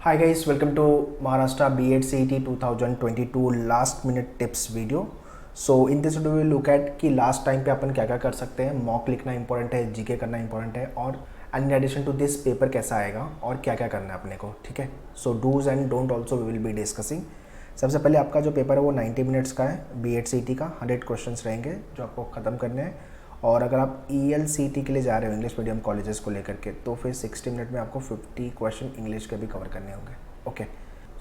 Hi guys, welcome to Maharashtra B.Ed CET 2022 last minute tips video. So in this video we will look at कि last time पे अपन क्या क्या कर सकते हैं. मॉक लिखना इंपॉर्टेंट है, जीके करना इंपॉर्टेंट है, और in addition to this paper कैसा आएगा और क्या क्या करना है अपने को. ठीक है, so do's and don't also we will be discussing. सबसे पहले आपका जो पेपर है वो 90 मिनट्स का है. B.Ed CET का 100 क्वेश्चन रहेंगे जो आपको ख़त्म करने हैं. और अगर आप ELCT के लिए जा रहे हो इंग्लिश मीडियम कॉलेजेस को लेकर के, तो फिर 60 मिनट में आपको 50 क्वेश्चन इंग्लिश के भी कवर करने होंगे. Okay,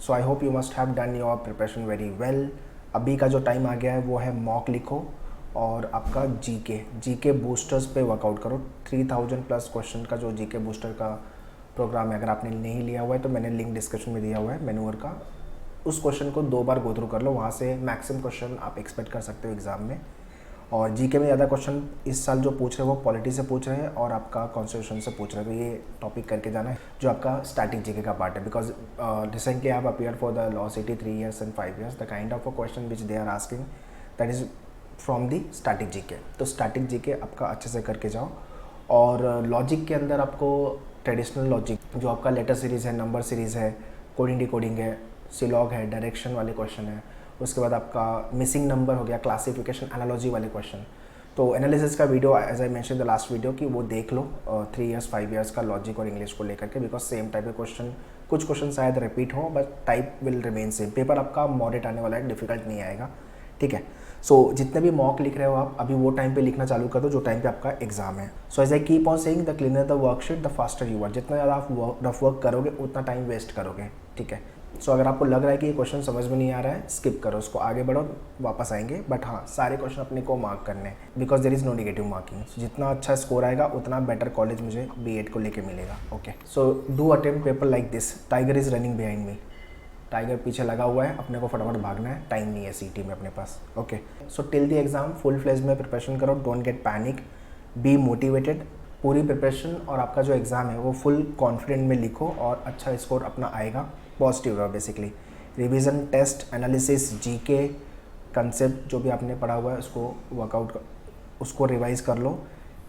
so I hope you must have done your preparation very well. अभी का जो टाइम आ गया है वो है मॉक लिखो और आपका जीके बूस्टर्स पे वर्कआउट करो. 3000 प्लस क्वेश्चन का जो जीके बूस्टर का प्रोग्राम है, अगर आपने नहीं लिया हुआ है तो मैंने लिंक डिस्क्रिप्शन में दिया हुआ है मेन्यूअर का. उस क्वेश्चन को 2 बार गो थ्रू कर लो, वहाँ से मैक्सिमम क्वेश्चन आप एक्सपेक्ट कर सकते हो एग्ज़ाम में. और जीके में ज़्यादा क्वेश्चन इस साल जो पूछ रहे हैं वो पॉलिटी से पूछ रहे हैं और आपका कॉन्स्टिट्यूशन से पूछ रहे हैं. तो ये टॉपिक करके जाना है जो आपका स्टैटिक जीके का पार्ट है. Because recently I have appeared for the law city 3 years and 5 years. The kind of a question which they are asking that is from the static GK. तो static GK आपका अच्छे से करके जाओ. और logic के अंदर आपको ट्रेडिशनल लॉजिक जो आपका लेटर सीरीज़ है, नंबर सीरीज़ है, कोडिंग डिकोडिंग है, सिलॉग है, डायरेक्शन वाले क्वेश्चन है. उसके बाद आपका मिसिंग नंबर हो गया, क्लासिफिकेशन, एनालॉजी वाले क्वेश्चन. तो एनालिसिस का video as I mention the last video कि वो देख लो 3 years 5 years का लॉजिक और इंग्लिश को लेकर के. बिकॉज सेम टाइप के क्वेश्चन, कुछ क्वेश्चन शायद रिपीट हो but type will remain same. Paper आपका मॉडरेट आने वाला है, डिफिकल्ट नहीं आएगा. ठीक है, सो जितने भी मॉक लिख रहे हो आप अभी वो टाइम पे लिखना चालू कर दो जो टाइम पे आपका एग्जाम है. So as I keep on saying, the cleaner the worksheet the faster you are. जितना ज़्यादा आप रफ वर्क करोगे उतना टाइम वेस्ट करोगे. ठीक है, सो अगर आपको लग रहा है कि ये क्वेश्चन समझ में नहीं आ रहा है, स्किप करो उसको, आगे बढ़ो, वापस आएंगे. बट हाँ, सारे क्वेश्चन अपने को मार्क करने हैं because there is no negative marking. जितना अच्छा स्कोर आएगा उतना बेटर कॉलेज मुझे B.Ed को लेके मिलेगा. Okay, so do attempt paper like this. Tiger is running behind me. Tiger पीछे लगा हुआ है, अपने को फटाफट भागना है, टाइम नहीं है सीटी में अपने पास. Okay, so till the exam full fledge में प्रिपरेशन करो. Don't get panic, be motivated. पूरी प्रिपरेशन और आपका जो एग्ज़ाम है वो फुल कॉन्फिडेंट में लिखो और अच्छा स्कोर अपना आएगा. पॉजिटिव रहो basically. Revision, test, analysis, GK, concept जो भी आपने पढ़ा हुआ है उसको वर्कआउट उसको रिवाइज कर लो.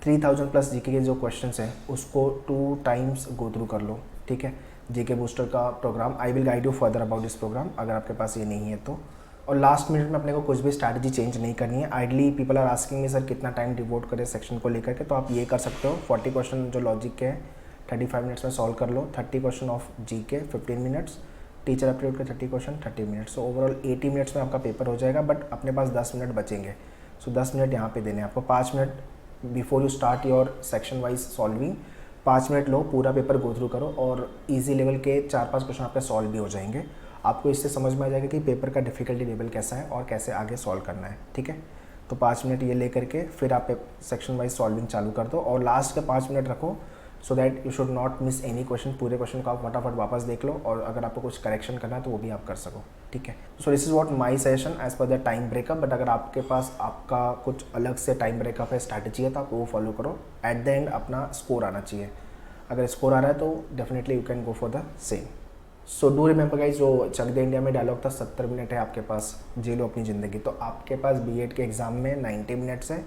3000 प्लस जीके के जो क्वेश्चंस हैं उसको 2 times गो थ्रू कर लो. ठीक है, जीके बूस्टर का program, I will guide you further about this program अगर आपके पास ये नहीं है तो. और लास्ट मिनट में अपने को कुछ भी स्ट्रैटेजी चेंज नहीं करनी है. Ideally people are asking me sir कितना टाइम डिवोट करें सेक्शन को लेकर के, तो आप ये कर सकते हो. 40 क्वेश्चन जो लॉजिक के हैं 35 मिनट्स में सॉल्व कर लो. 30 question of GK 15 minutes, teacher aptitude के 30 question 30 minutes. So overall 80 minutes में आपका पेपर हो जाएगा. बट अपने पास 10 मिनट बचेंगे. सो 10 मिनट यहाँ पे देने हैं आपको. 5 minute before you start your section wise solving, 5 minute low, पूरा पेपर गो थ्रू करो और इजी लेवल के 4-5 क्वेश्चन आपके सॉल्व भी हो जाएंगे. आपको इससे समझ में आ जाएगा कि पेपर का डिफिकल्टी लेवल कैसा है और कैसे आगे सॉल्व करना है. ठीक है, तो 5 मिनट ये लेकर के फिर आप सेक्शन वाइज सॉल्विंग चालू कर दो और लास्ट के 5 मिनट रखो so that you should not miss any question. पूरे क्वेश्चन को आप फटाफट वापस देख लो और अगर आपको कुछ करेक्शन करना है तो वो भी आप कर सको. ठीक है, so this is what my suggestion as per the time breakup. But अगर आपके पास आपका कुछ अलग से टाइम ब्रेकअप है, स्ट्रैटेजी है, तो आप वो फॉलो करो. एट द एंड अपना स्कोर आना चाहिए. अगर स्कोर आ रहा है तो definitely you can go for the same. So do remember guys, जो चक दे इंडिया में डायलॉग था 70 मिनट है आपके पास, जी लो अपनी ज़िंदगी. तो आपके पास B.Ed के एग्ज़ाम में 90 मिनट्स है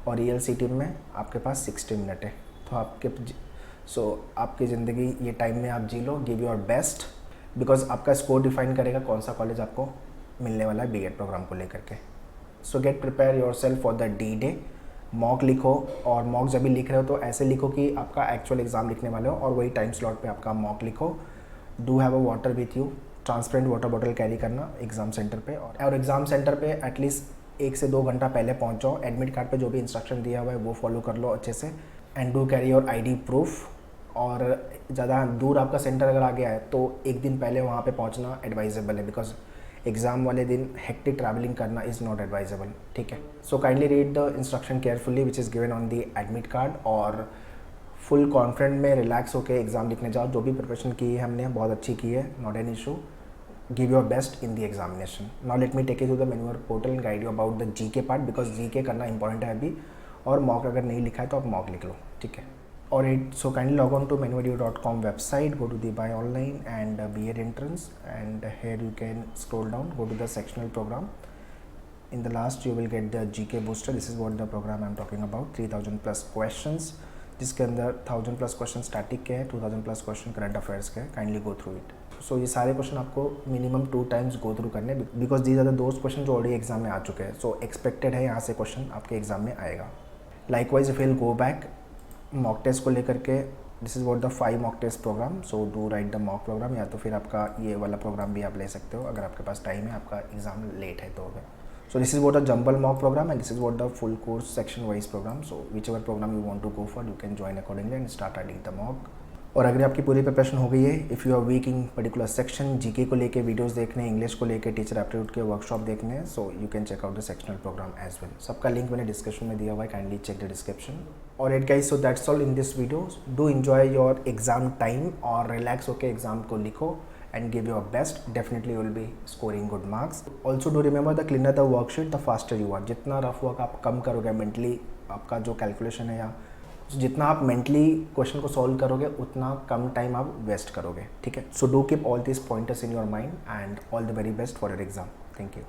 और ELCT में आपके पास 60 मिनट है. तो आपकी ज़िंदगी ये टाइम में आप जी लो. गिव योर बेस्ट बिकॉज आपका स्कोर डिफाइन करेगा कौन सा कॉलेज आपको मिलने वाला है B.Ed प्रोग्राम को लेकर के. सो gate prepare your self for the D-Day. Mock लिखो और मॉक जब भी लिख रहे हो तो ऐसे लिखो कि आपका एक्चुअल एग्ज़ाम लिखने वाले हो और वही टाइम स्लॉट पे आपका मॉक लिखो. Do have a water with you. Transparent water bottle carry करना एग्ज़ाम सेंटर पे. और एग्ज़ाम सेंटर पे एटलीस्ट 1 से 2 घंटा पहले पहुँच जाओ. एडमिट कार्ड पे जो भी इंस्ट्रक्शन दिया हुआ है वो फॉलो कर लो अच्छे से. And do carry your ID proof. और ज़्यादा दूर आपका सेंटर अगर आ गया है तो एक दिन पहले वहाँ पे पहुँचना एडवाइजेबल है बिकॉज एग्ज़ाम वाले दिन हेक्टिक ट्रैवलिंग करना इज़ नॉट एडवाइजेबल. ठीक है, so kindly read the instruction carefully which is given on the admit card और फुल कॉन्फिडेंट में रिलैक्स होकर एग्ज़ाम लिखने जाओ. जो भी प्रिपरेशन की है हमने बहुत अच्छी की है, not an issue. Give your best in the examination. Now let me take you to the manure portal and guide you about the GK part because GK करना इंपॉर्टेंट है अभी. और मॉक अगर नहीं लिखा है तो आप मॉक लिख लो. ठीक है, और so kindly log on to menuedu.com website, go to the buy online and B.Ed entrance, and here you can scroll down, go to the sectional program. In the last you will get the GK booster. This is what the program I'm talking about. 3000 plus questions जिसके अंदर 1000 plus question static के हैं, 2000 plus question current affairs के हैं. Kindly go through it. So ये सारे question आपको minimum 2 times go through करने, because these are the most question जो ऑलरेडी एग्जाम में आ चुके हैं. सो एक्सपेक्टेड है यहाँ से क्वेश्चन आपके एग्जाम में आएगा. Likewise if will go back mock test को लेकर के, this is what the 5 mock test program. So do write the mock program, या तो फिर आपका ये वाला प्रोग्राम भी आप ले सकते हो अगर आपके पास टाइम है, आपका एग्जाम लेट है तो. So this is what a jumble mock program, and this is what the full course section wise program. So whichever program you want to go for, you can join accordingly and start writing the mock. और अगर आपकी पूरी preparation हो गई है, if you are weak in particular section, GK को लेके videos देखने, इंग्लिश को लेके टीचर एप्टीट्यूड के वर्कशॉप देखने, so you can check out the sectional program as well. सबका लिंक मैंने डिस्क्रिप्शन में दिया हुआ है, काइंडली चेक द डिस्क्रिप्शन. और it guys, so that's all in this video. Do enjoy your exam time और रिलैक्स होकर एग्जाम को लिखो and give your best. Definitely you will be scoring good marks. Also do remember, the cleaner the worksheet the faster you are. जितना rough work आप कम करोगे mentally, आपका जो calculation है या जितना आप मेंटली क्वेश्चन को सॉल्व करोगे उतना कम टाइम आप वेस्ट करोगे. ठीक है. So do keep all this pointers in your mind and all the very best for your exam. Thank you.